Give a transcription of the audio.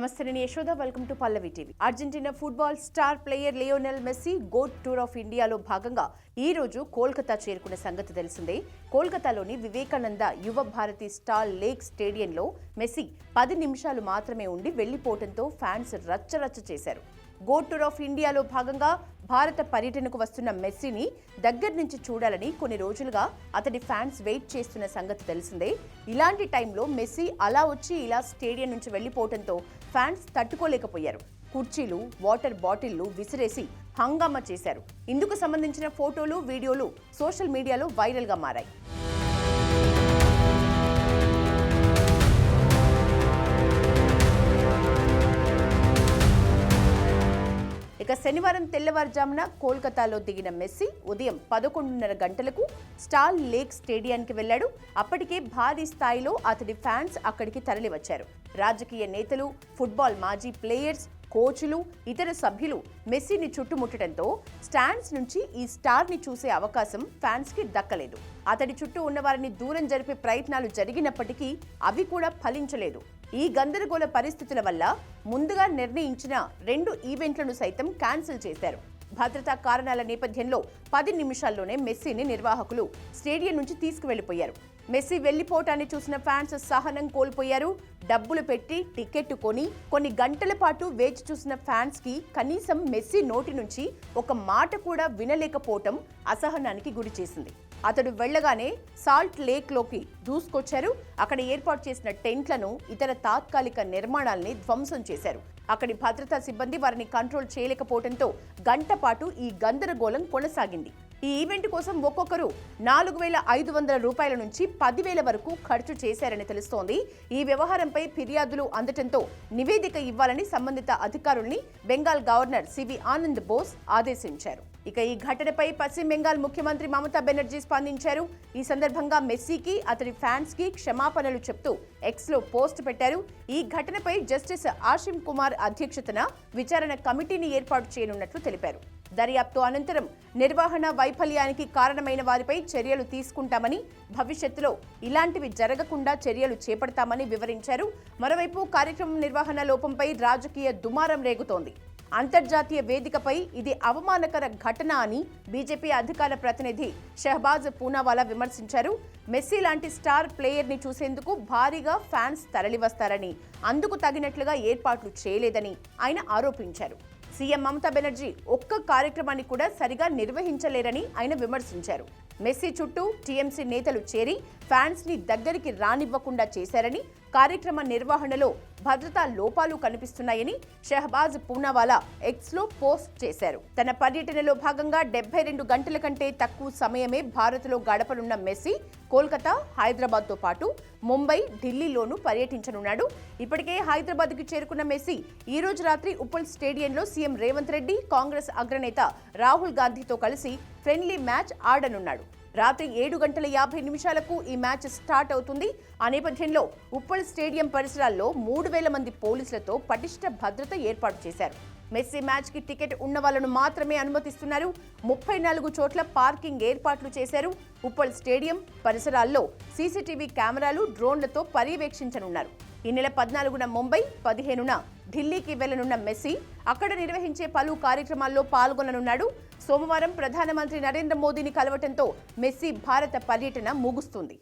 నమస్తే, నేను Yashoda. Welcome to Pallavi TV. Argentina football star player Lionel Messi GOAT tour of ఇండియాలో భాగంగా ఈ రోజు కోల్కతా చేరుకున్న సంగతి తెలిసిందే. కోల్కతాలోని వివేకానంద యువ భారతి స్టార్ లేక్ స్టేడియంలో మెస్సీ 10 నిమిషాలు మాత్రమే ఉండి వెళ్లిపోవడంతో ఫ్యాన్స్ రచ్చరచ్చ చేశారు. గోట్ టూర్ ఆఫ్ ఇండియాలో భాగంగా భారత పర్యటనకు వస్తున్న మెస్సీని దగ్గర నుంచి చూడాలని కొన్ని రోజులుగా అతడి ఫ్యాన్స్ వెయిట్ చేస్తున్న సంగతి తెలిసిందే. ఇలాంటి టైంలో మెస్సీ అలా వచ్చి ఇలా స్టేడియం నుంచి వెళ్లిపోవడంతో ఫ్యాన్స్ తట్టుకోలేకపోయారు. కుర్చీలు, వాటర్ బాటిళ్లు విసిరేసి హంగామా చేశారు. ఇందుకు సంబంధించిన ఫోటోలు, వీడియోలు సోషల్ మీడియాలో వైరల్గా మారాయి. ఇక శనివారం తెల్లవారుజామున కోల్కతాలో దిగిన మెస్సీ ఉదయం 11:30 గంటలకు స్టార్ లేక్ స్టేడియానికి వెళ్లాడు. అప్పటికే భారీ స్థాయిలో అతడి ఫ్యాన్స్ అక్కడికి తరలివచ్చారు. రాజకీయ నేతలు, ఫుట్బాల్ మాజీ ప్లేయర్స్, కోచ్లు, ఇతర సభ్యులు మెస్సీని చుట్టుముట్టడంతో స్టాండ్స్ నుంచి ఈ స్టార్ని చూసే అవకాశం ఫ్యాన్స్కి దక్కలేదు. అతడి చుట్టూ ఉన్నవారిని దూరం జరిపే ప్రయత్నాలు జరిగినప్పటికీ అవి కూడా ఫలించలేదు. ఈ గందరగోళ పరిస్థితుల వల్ల ముందుగా నిర్ణయించిన 2 ఈవెంట్లను సైతం క్యాన్సిల్ చేశారు. భద్రతా కారణాల నేపథ్యంలో 10 నిమిషాల్లోనే మెస్సీని నిర్వాహకులు స్టేడియం నుంచి తీసుకువెళ్లిపోయారు. మెస్సీ వెళ్లిపోవటాన్ని చూసిన ఫ్యాన్స్ సహనం కోల్పోయారు. డబ్బులు పెట్టి టికెట్ కొని కొన్ని గంటల పాటు వేచి చూసిన ఫ్యాన్స్ కి కనీసం మెస్సీ నోటి నుంచి ఒక మాట కూడా వినలేకపోవటం అసహనానికి గురి చేసింది. అతడు వెళ్లగానే సాల్ట్ లేక్ లోకి దూసుకొచ్చారు. అక్కడ ఏర్పాటు చేసిన టెంట్లను, ఇతర తాత్కాలిక నిర్మాణాలని ధ్వంసం చేశారు. అక్కడి భద్రతా సిబ్బంది వారిని కంట్రోల్ చేయలేకపోవడంతో గంట పాటు ఈ గందరగోళం కొనసాగింది. ఈ ఈవెంట్ కోసం ఒక్కొక్కరు 4,500 రూపాయల నుంచి 10,000 వరకు ఖర్చు చేశారని తెలుస్తోంది. ఈ వ్యవహారంపై ఫిర్యాదులు అందటంతో నివేదిక ఇవ్వాలని సంబంధిత అధికారుల్ని బెంగాల్ గవర్నర్ సివి ఆనంద్ బోస్ ఆదేశించారు. ఇక ఈ ఘటనపై పశ్చిమ బెంగాల్ ముఖ్యమంత్రి మమతా బెనర్జీ స్పందించారు. ఈ సందర్భంగా మెస్సీకి, అతడి ఫ్యాన్స్ కి క్షమాపణలు చెప్తూ ఎక్స్ లో పోస్ట్ పెట్టారు. ఈ ఘటనపై జస్టిస్ ఆషిమ్ కుమార్ అధ్యక్షతన విచారణ కమిటీని ఏర్పాటు చేయనున్నట్లు తెలిపారు. దర్యాప్తు అనంతరం నిర్వహణ వైఫల్యానికి కారణమైన వారిపై చర్యలు తీసుకుంటామని, భవిష్యత్తులో ఇలాంటివి జరగకుండా చర్యలు చేపడతామని వివరించారు. మరోవైపు కార్యక్రమం నిర్వహణ లోపంపై రాజకీయ దుమారం రేగుతోంది. అంతర్జాతీయ వేదికపై ఇది అవమానకర ఘటన అని బీజేపీ అధికార ప్రతినిధి షహబాజ్ పూనావాలా విమర్శించారు. మెస్సీ లాంటి స్టార్ ప్లేయర్ని చూసేందుకు భారీగా ఫ్యాన్స్ తరలివస్తారని, అందుకు తగినట్లుగా ఏర్పాట్లు చేయలేదని ఆయన ఆరోపించారు. సీఎం మమతా బెనర్జీ ఒక్క కార్యక్రమాన్ని కూడా సరిగా నిర్వహించలేరని ఆయన విమర్శించారు. మెస్సీ చుట్టూ టీఎంసీ నేతలు చేరి ఫ్యాన్స్ ని దగ్గరికి రానివ్వకుండా చేశారని, కార్యక్రమ నిర్వహణలో భద్రతా లోపాలు కనిపిస్తున్నాయని షహబాజ్ పూనావాలా ఎక్స్ లో పోస్ట్ చేశారు. తన పర్యటనలో భాగంగా 72 గంటల కంటే తక్కువ సమయమే భారత్లో గడపనున్న మెస్సీ కోల్కతా, హైదరాబాద్ తో పాటు ముంబై, ఢిల్లీలోనూ పర్యటించనున్నాడు. ఇప్పటికే హైదరాబాద్ కి చేరుకున్న మెస్సీ ఈ రోజు రాత్రి ఉప్పల్ స్టేడియంలో సీఎం రేవంత్ రెడ్డి, కాంగ్రెస్ అగ్రనేత రాహుల్ గాంధీతో కలిసి ఫ్రెండ్లీ మ్యాచ్ ఆడనున్నాడు. రాత్రి 7:50 ఈ మ్యాచ్ స్టార్ట్ అవుతుంది. ఆ నేపథ్యంలో ఉప్పల్ స్టేడియం పరిసరాల్లో 3,000 మంది పోలీసులతో పటిష్ట భద్రత ఏర్పాటు చేశారు. మెస్సీ మ్యాచ్ కి టికెట్ ఉన్న వాళ్లను మాత్రమే అనుమతిస్తున్నారు. 34 చోట్ల పార్కింగ్ ఏర్పాట్లు చేశారు. ఉప్పల్ స్టేడియం పరిసరాల్లో సీసీటీవీ కెమెరాలు, డ్రోన్లతో పర్యవేక్షించనున్నారు. ఈ నెల 14న ముంబై, 15న ఢిల్లీకి వెళ్లనున్న మెస్సీ అక్కడ నిర్వహించే పలు కార్యక్రమాల్లో పాల్గొననున్నాడు. సోమవారం ప్రధానమంత్రి నరేంద్ర మోదీని కలవటంతో మెస్సీ భారత పర్యటన ముగుస్తుంది.